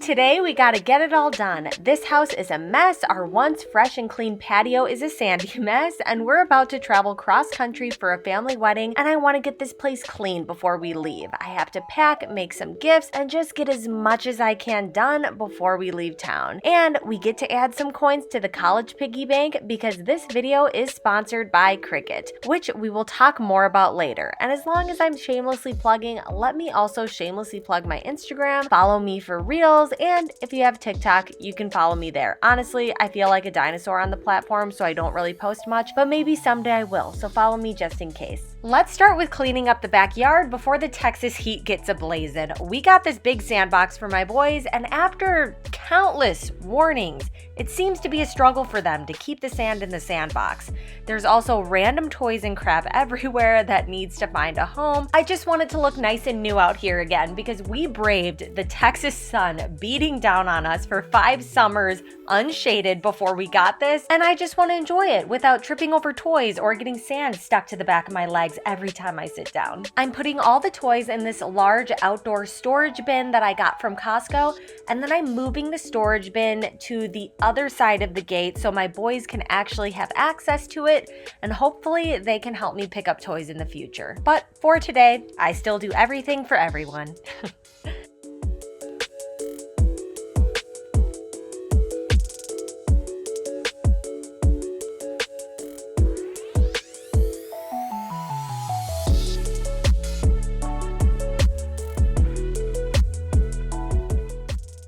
Today we gotta get it all done. This house is a mess, our once fresh and clean patio is a sandy mess, and we're about to travel cross country for a family wedding, and I want to get this place clean before we leave. I have to pack, make some gifts, and just get as much as I can done before we leave town. And we get to add some coins to the college piggy bank because this video is sponsored by CRICUT, which we will talk more about later. And as long as I'm shamelessly plugging, let me also shamelessly plug my Instagram. Follow me for reels. And if you have TikTok, you can follow me there. Honestly, I feel like a dinosaur on the platform, so I don't really post much, but maybe someday I will, so follow me just in case. Let's start with cleaning up the backyard before the Texas heat gets ablazing. We got this big sandbox for my boys, and after countless warnings, it seems to be a struggle for them to keep the sand in the sandbox. There's also random toys and crap everywhere that needs to find a home. I just want it to look nice and new out here again because we braved the Texas sun beating down on us for 5 summers unshaded before we got this, and I just want to enjoy it without tripping over toys or getting sand stuck to the back of my legs every time I sit down. I'm putting all the toys in this large outdoor storage bin that I got from Costco, and then I'm moving the storage bin to the other side of the gate so my boys can actually have access to it, and hopefully they can help me pick up toys in the future. But for today, I still do everything for everyone.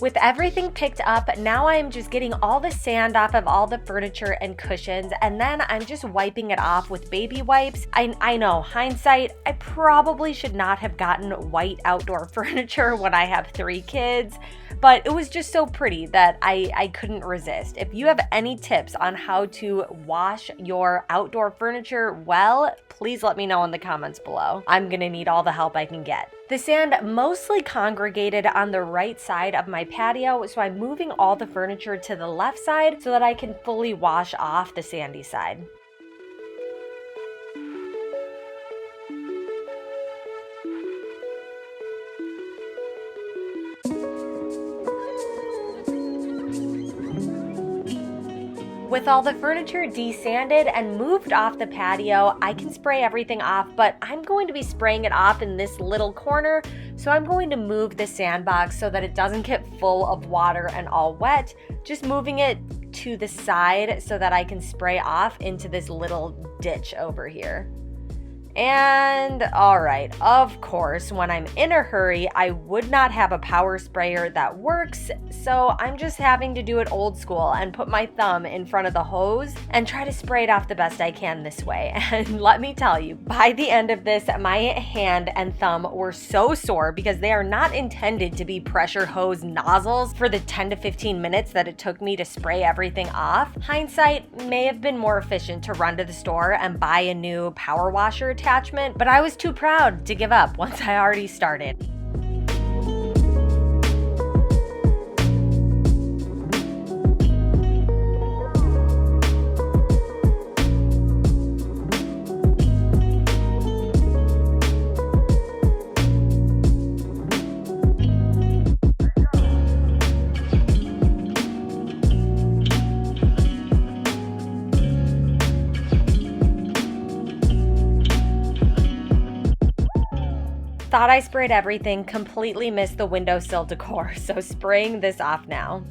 With everything picked up, now I am just getting all the sand off of all the furniture and cushions, and then I'm just wiping it off with baby wipes. I know, hindsight, I probably should not have gotten white outdoor furniture when I have 3 kids, but it was just so pretty that I couldn't resist. If you have any tips on how to wash your outdoor furniture well, please let me know in the comments below. I'm gonna need all the help I can get. The sand mostly congregated on the right side of my patio, so I'm moving all the furniture to the left side so that I can fully wash off the sandy side. With all the furniture desanded and moved off the patio, I can spray everything off, but I'm going to be spraying it off in this little corner, so I'm going to move the sandbox so that it doesn't get full of water and all wet, just moving it to the side so that I can spray off into this little ditch over here. And alright, of course, when I'm in a hurry, I would not have a power sprayer that works, so I'm just having to do it old school and put my thumb in front of the hose and try to spray it off the best I can this way. And let me tell you, by the end of this, my hand and thumb were so sore because they are not intended to be pressure hose nozzles for the 10 to 15 minutes that it took me to spray everything off. Hindsight may have been more efficient to run to the store and buy a new power washer attachment, but I was too proud to give up once I already started. Thought I sprayed everything, completely missed the windowsill decor, so spraying this off now.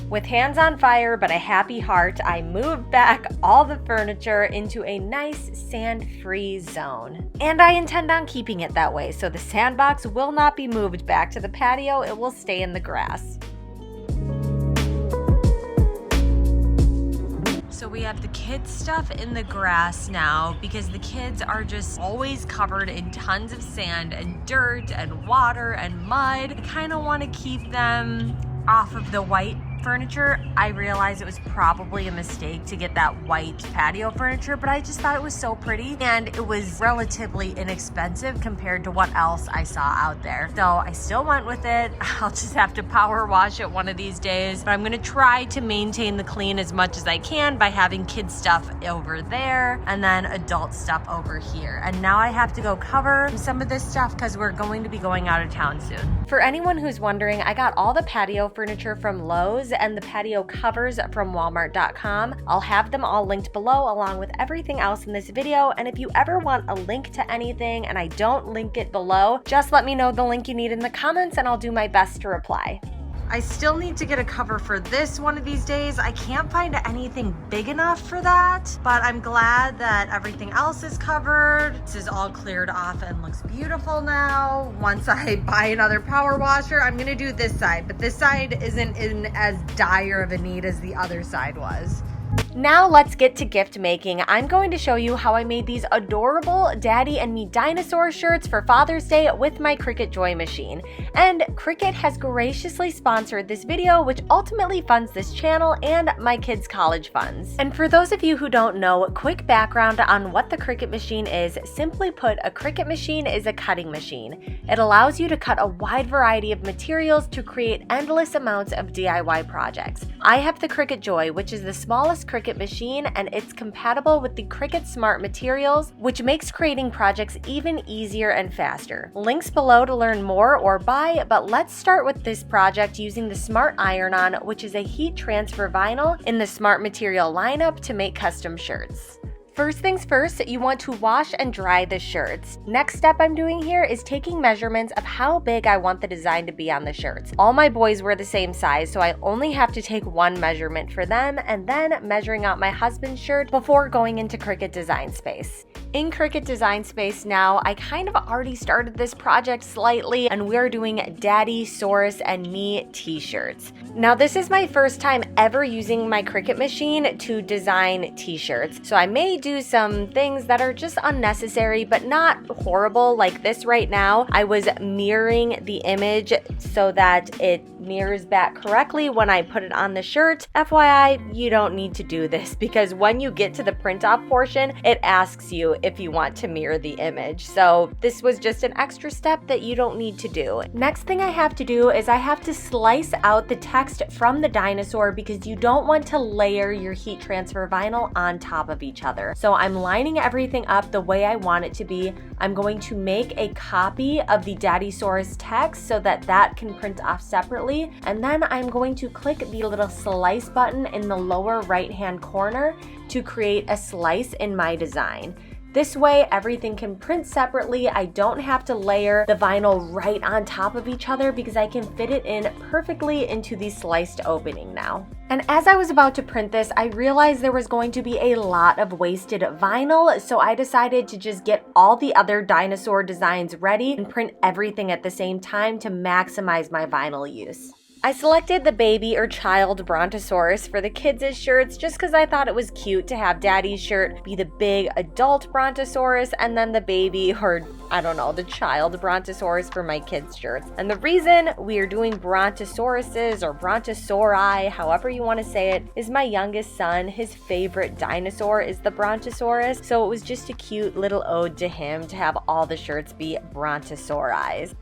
With hands on fire but a happy heart, I moved back all the furniture into a nice sand-free zone. And I intend on keeping it that way, so the sandbox will not be moved back to the patio, it will stay in the grass. So we have the kids' stuff in the grass now because the kids are just always covered in tons of sand and dirt and water and mud. I kind of want to keep them off of the white furniture, I realized it was probably a mistake to get that white patio furniture, but I just thought it was so pretty and it was relatively inexpensive compared to what else I saw out there. So I still went with it. I'll just have to power wash it one of these days, but I'm gonna try to maintain the clean as much as I can by having kids stuff over there and then adult stuff over here. And now I have to go cover some of this stuff because we're going to be going out of town soon. For anyone who's wondering, I got all the patio furniture from Lowe's and the patio covers from Walmart.com. I'll have them all linked below along with everything else in this video. And if you ever want a link to anything and I don't link it below, just let me know the link you need in the comments and I'll do my best to reply. I still need to get a cover for this one of these days. I can't find anything big enough for that, but I'm glad that everything else is covered. This is all cleared off and looks beautiful now. Once I buy another power washer, I'm gonna do this side, but this side isn't in as dire of a need as the other side was. Now let's get to gift making. I'm going to show you how I made these adorable Daddy and Me dinosaur shirts for Father's Day with my CRICUT Joy machine. And CRICUT has graciously sponsored this video, which ultimately funds this channel and my kids' college funds. And for those of you who don't know, quick background on what the CRICUT machine is. Simply put, a CRICUT machine is a cutting machine. It allows you to cut a wide variety of materials to create endless amounts of DIY projects. I have the CRICUT Joy, which is the smallest CRICUT machine, and it's compatible with the CRICUT Smart materials, which makes creating projects even easier and faster. Links below to learn more or buy, but let's start with this project using the Smart Iron-On, which is a heat transfer vinyl in the Smart material lineup to make custom shirts. First things first, you want to wash and dry the shirts. Next step I'm doing here is taking measurements of how big I want the design to be on the shirts. All my boys were the same size, so I only have to take one measurement for them and then measuring out my husband's shirt before going into CRICUT Design Space. In CRICUT Design Space now, I kind of already started this project slightly and we're doing Daddy, Saurus, and Me t-shirts. Now this is my first time ever using my CRICUT machine to design t-shirts, so I may do some things that are just unnecessary but not horrible. Like this right now, I was mirroring the image so that it mirrors back correctly when I put it on the shirt. FYI, you don't need to do this because when you get to the print off portion, it asks you if you want to mirror the image. So this was just an extra step that you don't need to do. Next thing I have to do is I have to slice out the text from the dinosaur because you don't want to layer your heat transfer vinyl on top of each other. So I'm lining everything up the way I want it to be. I'm going to make a copy of the Daddysaurus text so that that can print off separately. And then I'm going to click the little slice button in the lower right-hand corner to create a slice in my design. This way, everything can print separately. I don't have to layer the vinyl right on top of each other because I can fit it in perfectly into the sliced opening now. And as I was about to print this, I realized there was going to be a lot of wasted vinyl, so I decided to just get all the other dinosaur designs ready and print everything at the same time to maximize my vinyl use. I selected the baby or child Brontosaurus for the kids' shirts just because I thought it was cute to have Daddy's shirt be the big adult Brontosaurus and then the baby or, I don't know, the child Brontosaurus for my kids' shirts. And the reason we are doing Brontosauruses or Brontosauri, however you want to say it, is my youngest son. His favorite dinosaur is the Brontosaurus, so it was just a cute little ode to him to have all the shirts be Brontosauris.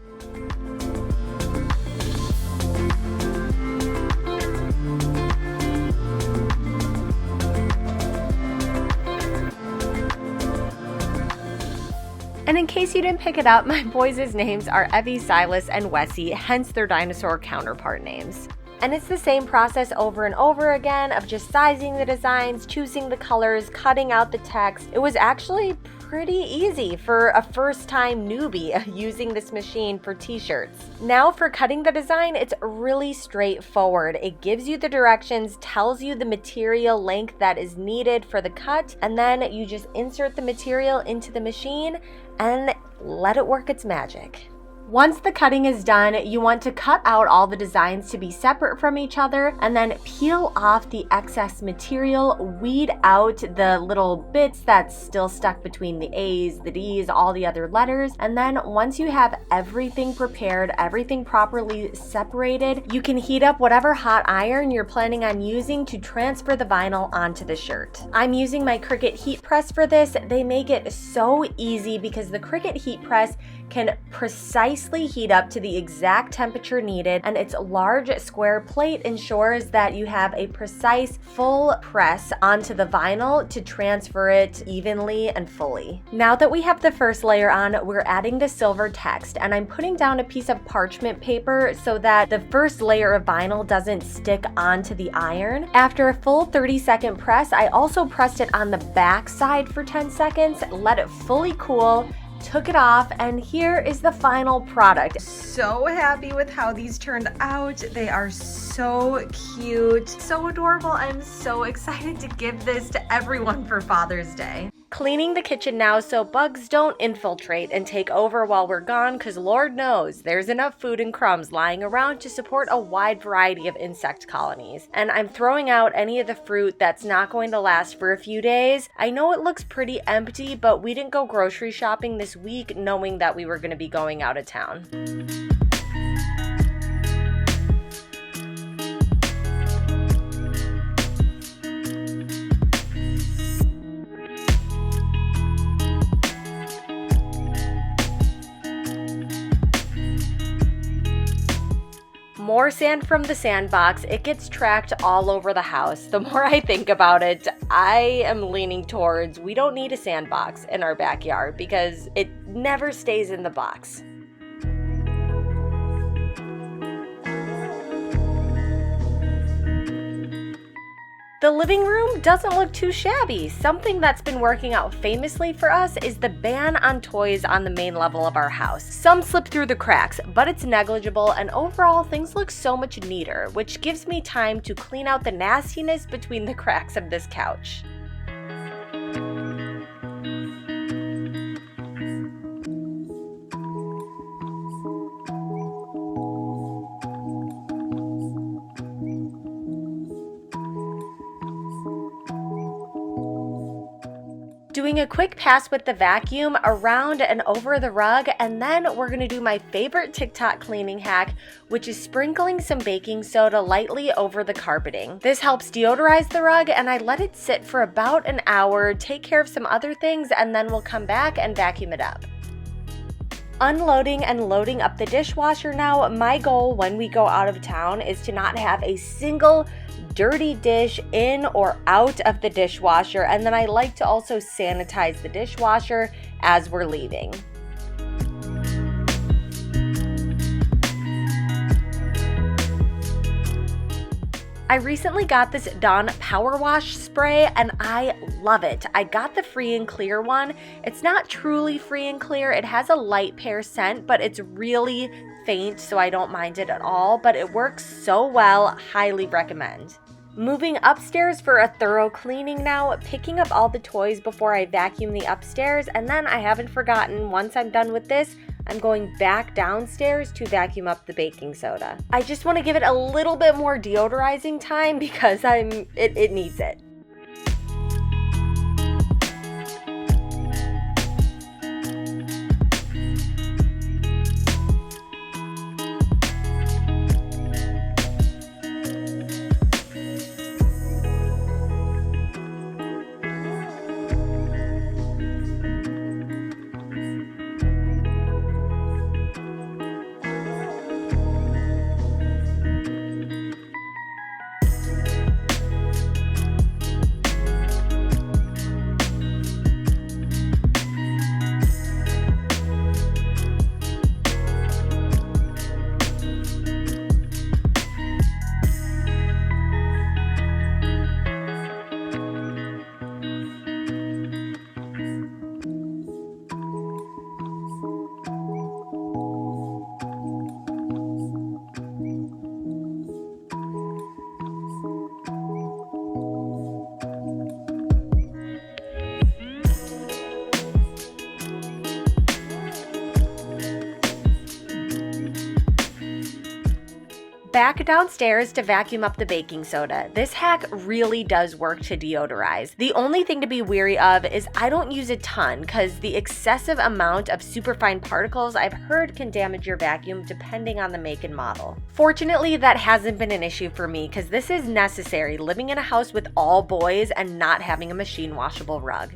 And in case you didn't pick it up, my boys' names are Evie, Silas, and Wessie, hence their dinosaur counterpart names. And it's the same process over and over again of just sizing the designs, choosing the colors, cutting out the text. It was actually pretty easy for a first-time newbie using this machine for t-shirts. Now for cutting the design, it's really straightforward. It gives you the directions, tells you the material length that is needed for the cut, and then you just insert the material into the machine and let it work its magic. Once the cutting is done, you want to cut out all the designs to be separate from each other and then peel off the excess material, weed out the little bits that's still stuck between the A's, the D's, all the other letters. And then once you have everything prepared, everything properly separated, you can heat up whatever hot iron you're planning on using to transfer the vinyl onto the shirt. I'm using my CRICUT heat press for this. They make it so easy because the CRICUT heat press can precisely heat up to the exact temperature needed, and its large square plate ensures that you have a precise full press onto the vinyl to transfer it evenly and fully. Now that we have the first layer on, we're adding the silver text, and I'm putting down a piece of parchment paper so that the first layer of vinyl doesn't stick onto the iron. After a full 30-second press, I also pressed it on the back side for 10 seconds, let it fully cool, took it off, and here is the final product. So happy with how these turned out. They are so cute, so adorable. I'm so excited to give this to everyone for Father's Day. Cleaning the kitchen now so bugs don't infiltrate and take over while we're gone, because Lord knows there's enough food and crumbs lying around to support a wide variety of insect colonies. And I'm throwing out any of the fruit that's not going to last for a few days. I know it looks pretty empty, but we didn't go grocery shopping this week knowing that we were going to be going out of town. More sand from the sandbox. It gets tracked all over the house. The more I think about it, I am leaning towards we don't need a sandbox in our backyard because it never stays in the box. The living room doesn't look too shabby. Something that's been working out famously for us is the ban on toys on the main level of our house. Some slip through the cracks, but it's negligible, and overall things look so much neater, which gives me time to clean out the nastiness between the cracks of this couch. Doing a quick pass with the vacuum around and over the rug, and then we're going to do my favorite TikTok cleaning hack, which is sprinkling some baking soda lightly over the carpeting. This helps deodorize the rug, and I let it sit for about an hour, take care of some other things, and then we'll come back and vacuum it up. Unloading and loading up the dishwasher now. My goal when we go out of town is to not have a single dirty dish in or out of the dishwasher, and then I like to also sanitize the dishwasher as we're leaving. I recently got this Dawn Power Wash spray and I love it. I got the free and clear one. It's not truly free and clear. It has a light pear scent, but it's really faint, so I don't mind it at all, but it works so well. Highly recommend. Moving upstairs for a thorough cleaning now, picking up all the toys before I vacuum the upstairs, and then I haven't forgotten, once I'm done with this, I'm going back downstairs to vacuum up the baking soda. I just want to give it a little bit more deodorizing time because it needs it. Back downstairs to vacuum up the baking soda. This hack really does work to deodorize. The only thing to be wary of is I don't use a ton because the excessive amount of superfine particles I've heard can damage your vacuum depending on the make and model. Fortunately, that hasn't been an issue for me because this is necessary living in a house with all boys and not having a machine washable rug.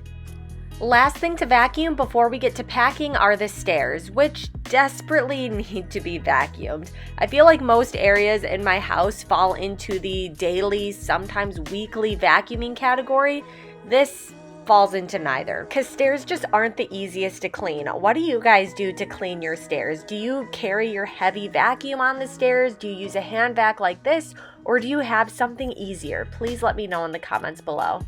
Last thing to vacuum before we get to packing are the stairs, which desperately need to be vacuumed. I feel like most areas in my house fall into the daily, sometimes weekly vacuuming category. This falls into neither because stairs just aren't the easiest to clean. What do you guys do to clean your stairs? Do you carry your heavy vacuum on the stairs? Do you use a hand vac like this? Or do you have something easier? Please let me know in the comments below.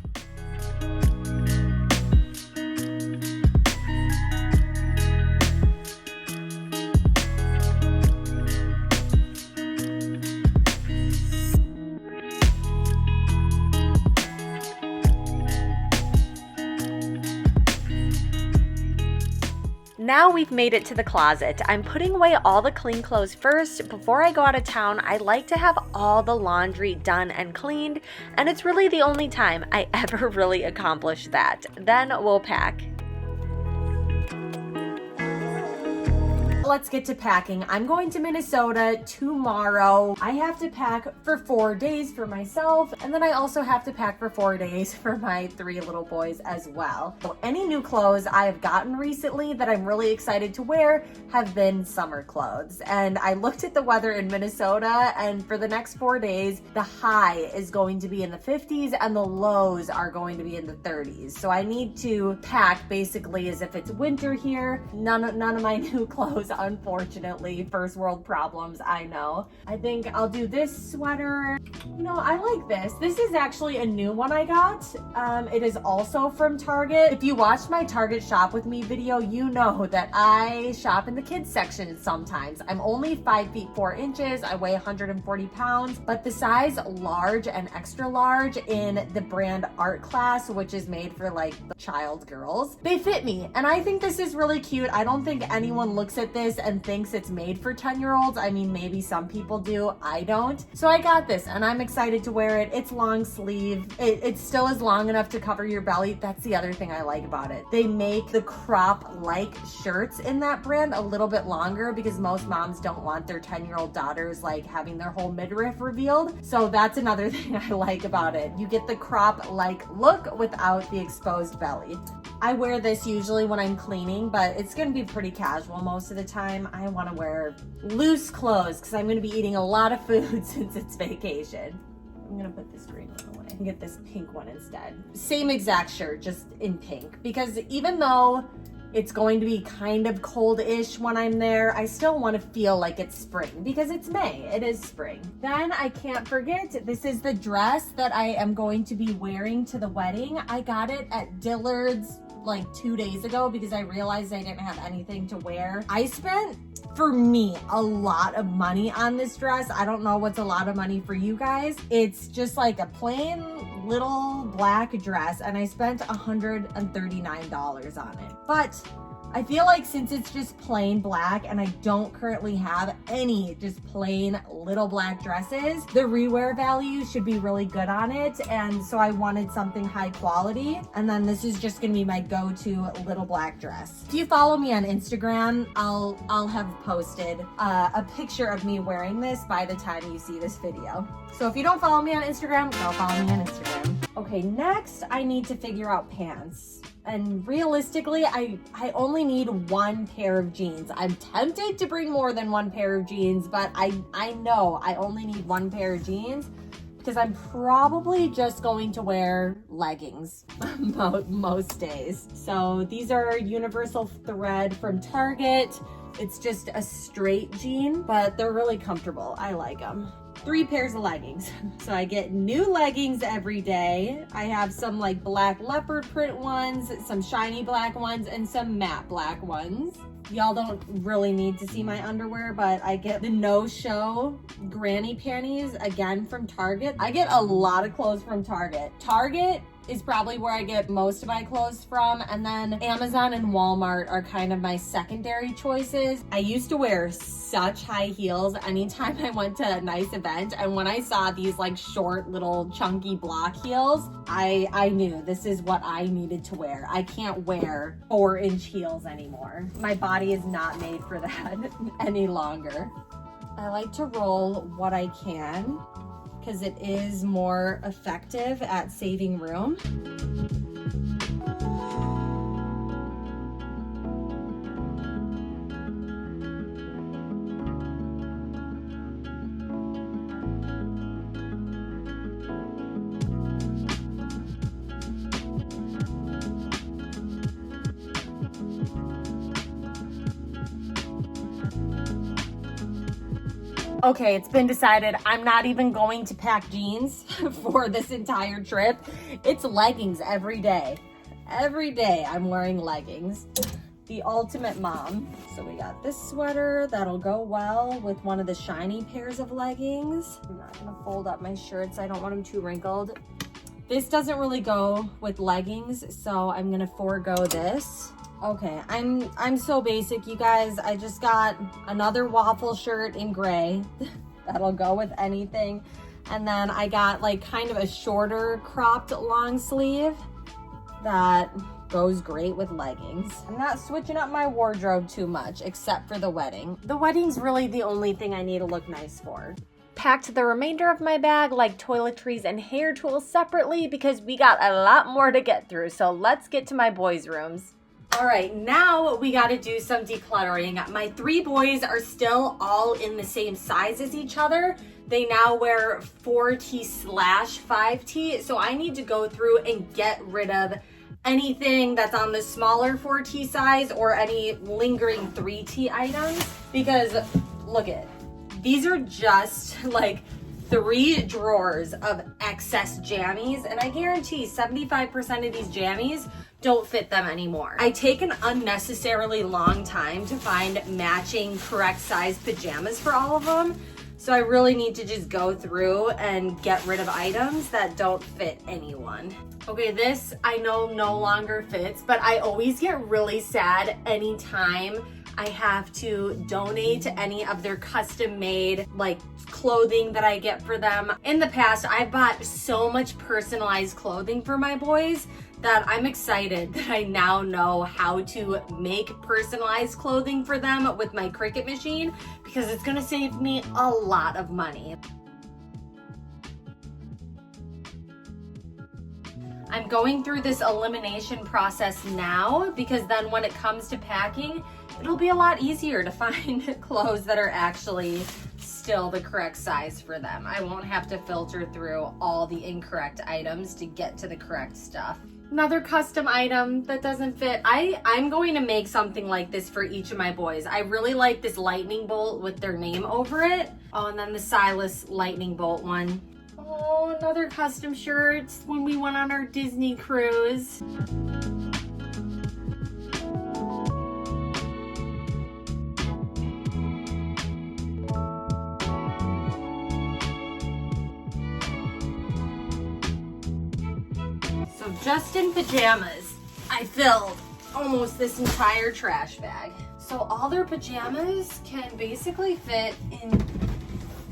Now we've made it to the closet. I'm putting away all the clean clothes first. Before I go out of town, I like to have all the laundry done and cleaned, and it's really the only time I ever really accomplish that. Then we'll pack. Let's get to packing. I'm going to Minnesota tomorrow. I have to pack for 4 days for myself, and then I also have to pack for 4 days for my 3 little boys as well. So any new clothes I have gotten recently that I'm really excited to wear have been summer clothes. And I looked at the weather in Minnesota, and for the next 4 days, the high is going to be in the 50s and the lows are going to be in the 30s. So I need to pack basically as if it's winter here. None of my new clothes, unfortunately. First world problems, I know. I think I'll do this sweater. You know, I like this. This is actually a new one I got. It is also from Target. If you watched my Target shop with me video, you know that I shop in the kids section sometimes. I'm only 5 feet 4 inches. I weigh 140 pounds, but the size large and extra large in the brand Art Class, which is made for like the child girls, they fit me. And I think this is really cute. I don't think anyone looks at this and thinks it's made for 10-year-olds. I mean, maybe some people do. I don't. So I got this and I'm excited to wear it. It's long sleeve. It still is long enough to cover your belly. That's the other thing I like about it. They make the crop-like shirts in that brand a little bit longer because most moms don't want their 10-year-old daughters like having their whole midriff revealed. So that's another thing I like about it. You get the crop-like look without the exposed belly. I wear this usually when I'm cleaning, but it's gonna be pretty casual most of the time. I wanna wear loose clothes because I'm gonna be eating a lot of food since it's vacation. I'm gonna put this green one away and get this pink one instead. Same exact shirt, just in pink. Because even though it's going to be kind of cold-ish when I'm there, I still want to feel like it's spring because it's May. It is spring. Then I can't forget, this is the dress that I am going to be wearing to the wedding. I got it at Dillard's like 2 days ago because I realized I didn't have anything to wear. I spent, for me, a lot of money on this dress. I don't know what's a lot of money for you guys. It's just like a plain little black dress and I spent $139 on it. But I feel like since it's just plain black and I don't currently have any just plain little black dresses, the rewear value should be really good on it. And so I wanted something high quality. And then this is just gonna be my go-to little black dress. If you follow me on Instagram, I'll have posted a picture of me wearing this by the time you see this video. So if you don't follow me on Instagram, go follow me on Instagram. Okay, next I need to figure out pants. And realistically, I only need 1 pair of jeans. I'm tempted to bring more than 1 pair of jeans, but I know I only need 1 pair of jeans because I'm probably just going to wear leggings most days. So these are universal thread from Target. It's just a straight jean, but they're really comfortable. I like them. 3 pairs of leggings. So I get new leggings every day. I have some like black leopard print ones, some shiny black ones, and some matte black ones. Y'all don't really need to see my underwear, but I get the no-show granny panties again from Target. I get a lot of clothes from Target. Target is probably where I get most of my clothes from. And then Amazon and Walmart are kind of my secondary choices. I used to wear such high heels anytime I went to a nice event. And when I saw these like short little chunky block heels, I knew this is what I needed to wear. I can't wear 4-inch heels anymore. My body is not made for that any longer. I like to roll what I can because it is more effective at saving room. Okay, it's been decided I'm not even going to pack jeans for this entire trip. It's leggings every day. Every day I'm wearing leggings. The ultimate mom. So we got this sweater that'll go well with one of the shiny pairs of leggings. I'm not gonna fold up my shirts. I don't want them too wrinkled. This doesn't really go with leggings, so I'm gonna forego this. Okay, I'm so basic, you guys. I just got another waffle shirt in gray. That'll go with anything. And then I got like kind of a shorter cropped long sleeve that goes great with leggings. I'm not switching up my wardrobe too much except for the wedding. The wedding's really the only thing I need to look nice for. Packed the remainder of my bag like toiletries and hair tools separately because we got a lot more to get through. So let's get to my boys' rooms. All right, now we got to do some decluttering. My 3 boys are still all in the same size as each other. They now wear 4T/5T, so I need to go through and get rid of anything that's on the smaller 4T size or any lingering 3T items, because look at, these are just like 3 drawers of excess jammies, and I guarantee 75% of these jammies don't fit them anymore. I take an unnecessarily long time to find matching correct size pajamas for all of them. So I really need to just go through and get rid of items that don't fit anyone. Okay, this I know no longer fits, but I always get really sad anytime I have to donate any of their custom made like clothing that I get for them. In the past, I've bought so much personalized clothing for my boys that I'm excited that I now know how to make personalized clothing for them with my CRICUT machine, because it's gonna save me a lot of money. I'm going through this elimination process now because then when it comes to packing, it'll be a lot easier to find clothes that are actually still the correct size for them. I won't have to filter through all the incorrect items to get to the correct stuff. Another custom item that doesn't fit. I'm going to make something like this for each of my boys. I really like this lightning bolt with their name over it. Oh, and then the Silas lightning bolt one. Oh, another custom shirt when we went on our Disney cruise. Just in pajamas, I filled almost this entire trash bag. So all their pajamas can basically fit in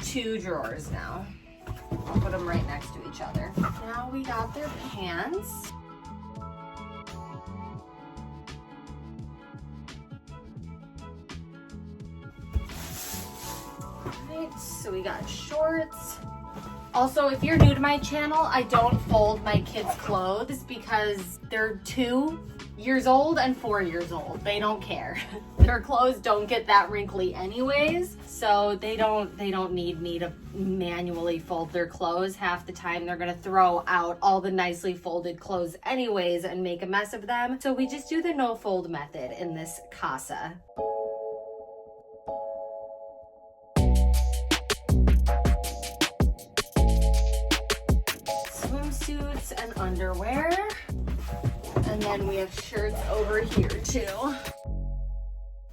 2 drawers now. I'll put them right next to each other. Now we got their pants. Alright, so we got shorts. Also, if you're new to my channel, I don't fold my kids' clothes because they're 2 years old and 4 years old. They don't care. Their clothes don't get that wrinkly anyways, so they don't need me to manually fold their clothes. Half the time they're gonna throw out all the nicely folded clothes anyways and make a mess of them. So we just do the no fold method in this casa. Swimsuits and underwear. And then we have shirts over here too.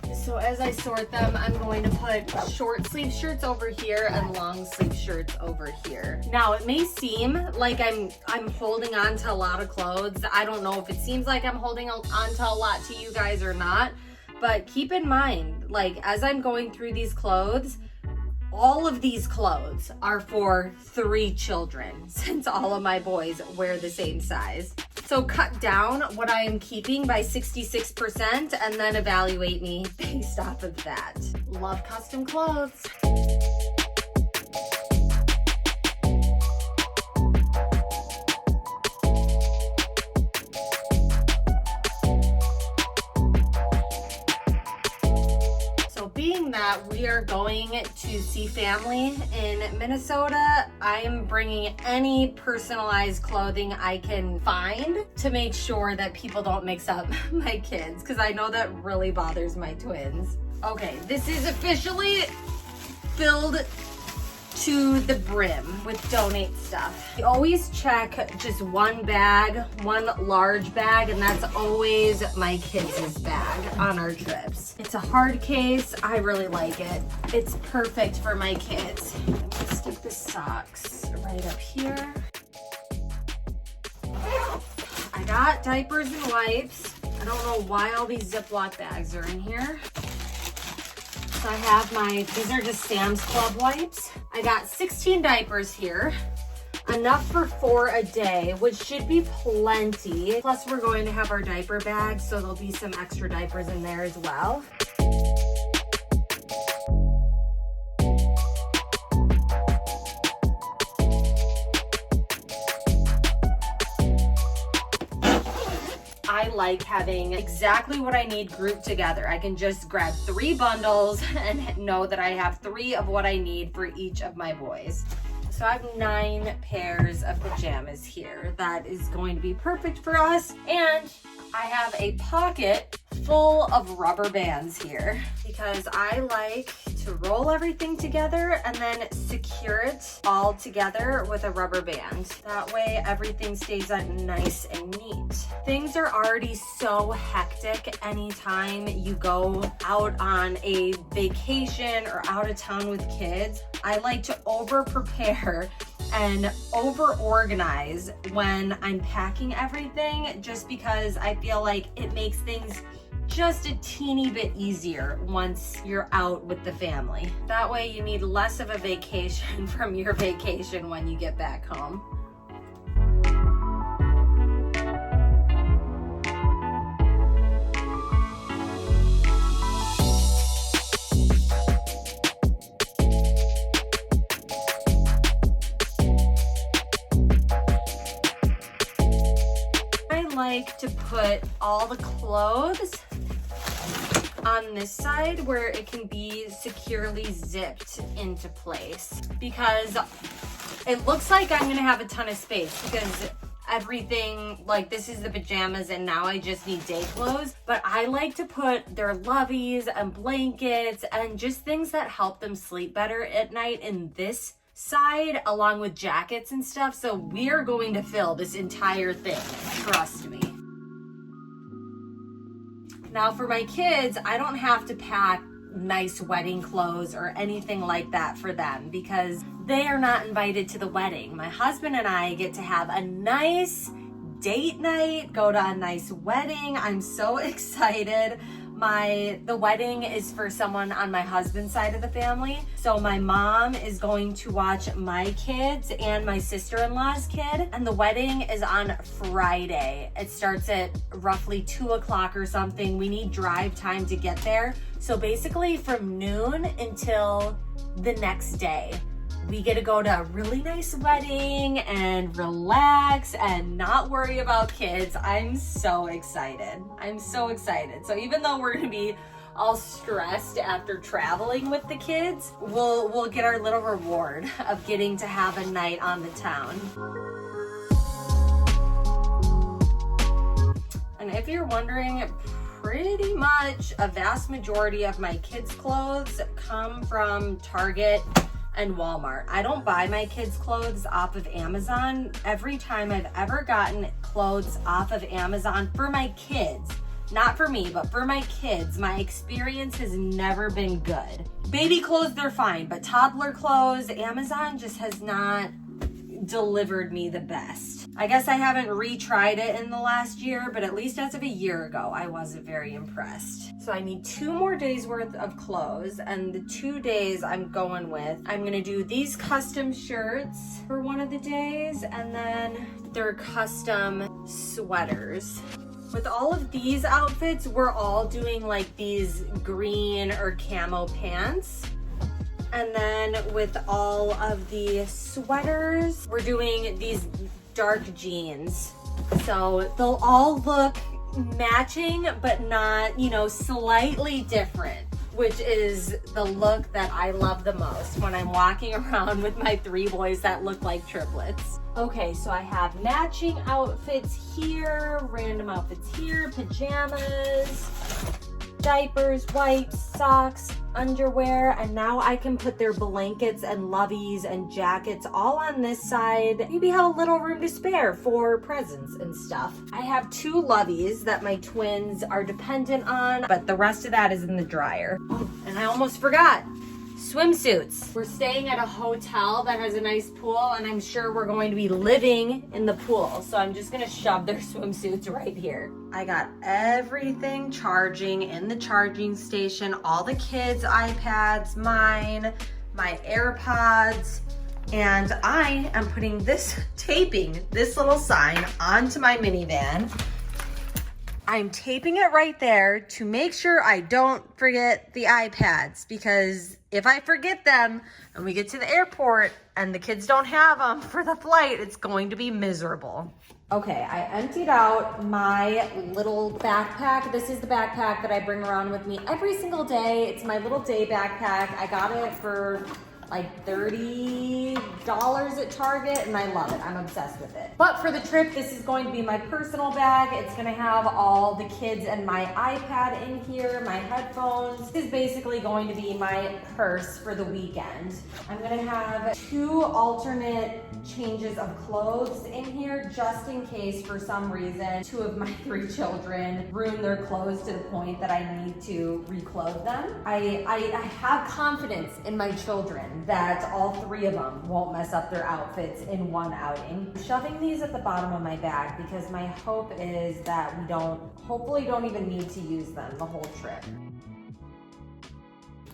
This So as I sort them, I'm going to put short sleeve shirts over here and long sleeve shirts over here. Now it may seem like I'm holding on to a lot of clothes. I don't know if it seems like I'm holding on to a lot to you guys or not, but keep in mind, like as I'm going through these clothes, all of these clothes are for 3 children since all of my boys wear the same size. So cut down what I am keeping by 66% and then evaluate me based off of that. Love custom clothes. Being that we are going to see family in Minnesota, I am bringing any personalized clothing I can find to make sure that people don't mix up my kids, because I know that really bothers my twins. Okay, this is officially filled to the brim with donate stuff. I always check just one bag, one large bag, and that's always my kids' bag on our trips. It's a hard case. I really like it. It's perfect for my kids. I'm gonna stick the socks right up here. I got diapers and wipes. I don't know why all these Ziploc bags are in here. So I have these are just Sam's Club wipes. I got 16 diapers here, enough for 4 a day, which should be plenty. Plus we're going to have our diaper bags, so there'll be some extra diapers in there as well. I like having exactly what I need grouped together. I can just grab 3 bundles and know that I have 3 of what I need for each of my boys. So I have 9 pairs of pajamas here. That is going to be perfect for us. And I have a pocket full of rubber bands here because I like to roll everything together and then secure it all together with a rubber band. That way everything stays nice and neat. Things are already so hectic anytime you go out on a vacation or out of town with kids. I like to over prepare and over organize when I'm packing everything, just because I feel like it makes things just a teeny bit easier once you're out with the family. That way you need less of a vacation from your vacation when you get back home. I like to put all the clothes on this side where it can be securely zipped into place, because it looks like I'm gonna have a ton of space because everything, like this is the pajamas and now I just need day clothes, but I like to put their loveys and blankets and just things that help them sleep better at night in this side, along with jackets and stuff. So we are going to fill this entire thing, trust me. Now for my kids, I don't have to pack nice wedding clothes or anything like that for them because they are not invited to the wedding. My husband and I get to have a nice date night, go to a nice wedding. I'm so excited. The wedding is for someone on my husband's side of the family. So my mom is going to watch my kids and my sister-in-law's kid. And the wedding is on Friday. It starts at roughly 2 o'clock or something. We need drive time to get there. So basically from noon until the next day, we get to go to a really nice wedding and relax and not worry about kids. I'm so excited. I'm so excited. So even though we're gonna be all stressed after traveling with the kids, we'll get our little reward of getting to have a night on the town. And if you're wondering, pretty much a vast majority of my kids' clothes come from Target and Walmart. I don't buy my kids' clothes off of Amazon. Every time I've ever gotten clothes off of Amazon for my kids, Not for me, but for my kids, my experience has never been good. Baby clothes, they're fine, but toddler clothes, Amazon just has not delivered me the best. I guess I haven't retried it in the last year, but at least as of a year ago, I wasn't very impressed. So I need 2 more days worth of clothes, and the 2 days I'm going with, I'm gonna do these custom shirts for one of the days, and then they're custom sweaters. With all of these outfits, we're all doing like these green or camo pants. And then with all of the sweaters, we're doing these dark jeans. So they'll all look matching, but not, you know, slightly different, which is the look that I love the most when I'm walking around with my 3 boys that look like triplets. Okay, so I have matching outfits here, random outfits here, pajamas, diapers, wipes, socks, underwear, and now I can put their blankets and loveys and jackets all on this side. Maybe have a little room to spare for presents and stuff. I have 2 loveys that my twins are dependent on, but the rest of that is in the dryer. Oh, and I almost forgot. Swimsuits. We're staying at a hotel that has a nice pool, and I'm sure we're going to be living in the pool. So I'm just gonna shove their swimsuits right here. I got everything charging in the charging station, all the kids' iPads, mine, my AirPods, and I am putting this, taping this little sign onto my minivan. I'm taping it right there to make sure I don't forget the iPads, because if I forget them and we get to the airport and the kids don't have them for the flight, it's going to be miserable. Okay, I emptied out my little backpack. This is the backpack that I bring around with me every single day. It's my little day backpack. I got it for like $30 at Target, and I love it. I'm obsessed with it. But for the trip, this is going to be my personal bag. It's gonna have all the kids and my iPad in here, my headphones. This is basically going to be my purse for the weekend. I'm gonna have 2 alternate changes of clothes in here, just in case for some reason 2 of my 3 children ruin their clothes to the point that I need to reclothe them. I have confidence in my children that all 3 of them won't mess up their outfits in one outing. I'm shoving these at the bottom of my bag because my hope is that we hopefully don't even need to use them the whole trip.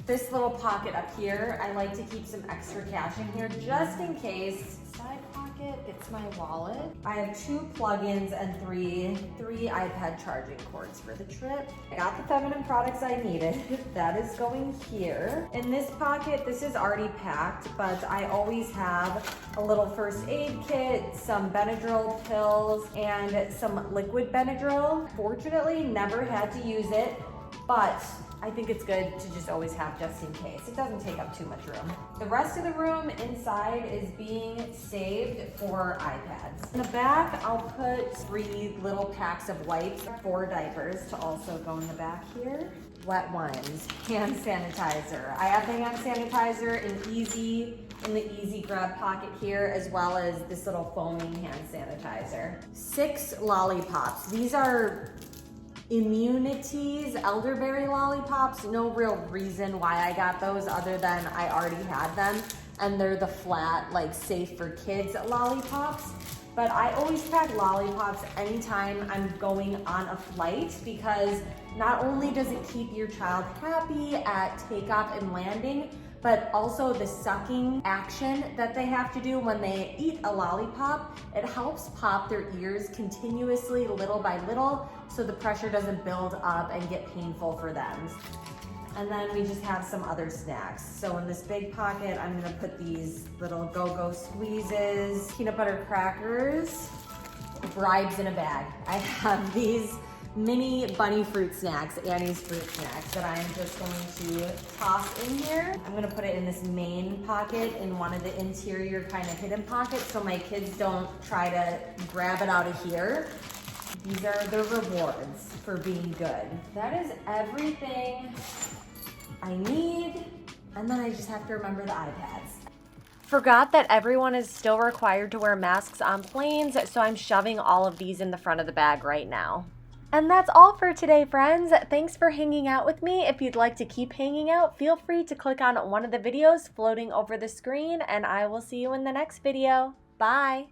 This little pocket up here, I like to keep some extra cash in here just in case. Side pocket, it's my wallet. I have 2 plugins and 3 iPad charging cords for the trip. I got the feminine products I needed. That is going here. In this pocket, this is already packed, but I always have a little first aid kit, some Benadryl pills, and some liquid Benadryl. Fortunately, never had to use it, but I think it's good to just always have just in case. It doesn't take up too much room. The rest of the room inside is being saved for iPads. In the back, I'll put 3 little packs of wipes, 4 diapers to also go in the back here. Wet wipes, hand sanitizer. I have the hand sanitizer in the easy grab pocket here, as well as this little foaming hand sanitizer. 6 lollipops. These are Immunities elderberry lollipops. No real reason why I got those other than I already had them, and they're the flat, like, safe for kids lollipops. But I always pack lollipops anytime I'm going on a flight, because not only does it keep your child happy at takeoff and landing, but also the sucking action that they have to do when they eat a lollipop, it helps pop their ears continuously, little by little, so the pressure doesn't build up and get painful for them. And then we just have some other snacks. So in this big pocket, I'm gonna put these little go-go squeezes, peanut butter crackers, bribes in a bag. I have these mini bunny fruit snacks, Annie's fruit snacks, that I'm just going to toss in here. I'm gonna put it in this main pocket in one of the interior kind of hidden pockets so my kids don't try to grab it out of here. These are the rewards for being good. That is everything I need, and then I just have to remember the iPads. Forgot that everyone is still required to wear masks on planes, so I'm shoving all of these in the front of the bag right now. And that's all for today, friends. Thanks for hanging out with me. If you'd like to keep hanging out, feel free to click on one of the videos floating over the screen, and I will see you in the next video. Bye!